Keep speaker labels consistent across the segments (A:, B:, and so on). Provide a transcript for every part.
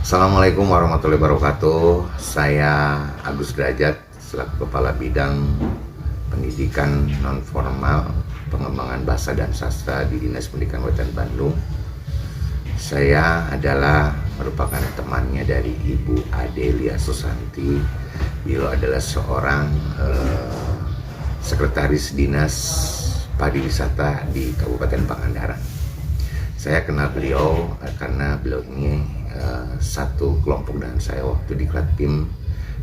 A: Assalamualaikum warahmatullahi wabarakatuh. Saya Agus Derajat selaku Kepala Bidang Pendidikan Nonformal Pengembangan Bahasa dan Sastra di Dinas Pendidikan Kabupaten Bandung. Saya adalah merupakan temannya dari Ibu Adelia Susanti. Beliau adalah seorang sekretaris Dinas Pariwisata di Kabupaten Pangandaran. Saya kenal beliau karena beliau ini satu kelompok dengan saya waktu di Klatim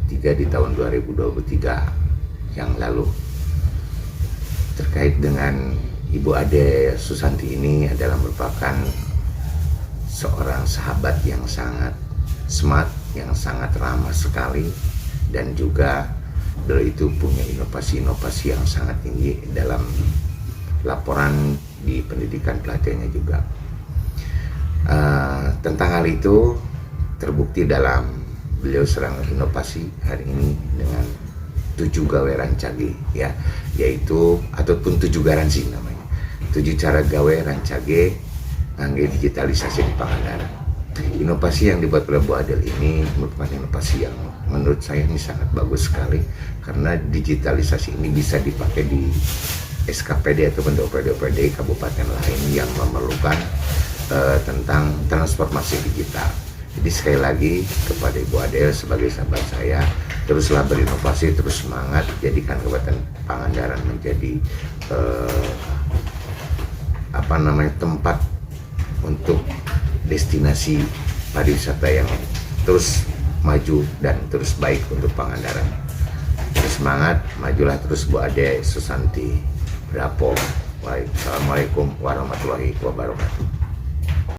A: 3 di tahun 2023 yang lalu. Terkait dengan Ibu Ade Susanti ini adalah merupakan seorang sahabat yang sangat smart, yang sangat ramah sekali, dan juga beliau itu punya inovasi-inovasi yang sangat tinggi dalam laporan di pendidikan pelatihannya juga. Tentang hal itu terbukti dalam beliau sedang inovasi hari ini dengan 7 gawe rancage, ya, yaitu ataupun 7 garansi namanya, 7 cara gawe rancage ngangge digitalisasi di Pangandaran. Inovasi yang dibuat oleh Bu Adel ini merupakan inovasi yang menurut saya ini sangat bagus sekali, karena digitalisasi ini bisa dipakai di SKPD ataupun DOPD kabupaten lain yang memerlukan tentang transformasi digital. Jadi sekali lagi kepada Ibu Adel sebagai sahabat saya, teruslah berinovasi, terus semangat, jadikan Kabupaten Pangandaran menjadi tempat untuk destinasi pariwisata yang terus maju dan terus baik untuk Pangandaran. Terus semangat, majulah terus Bu Ade Susanti. Assalamualaikum warahmatullahi wabarakatuh.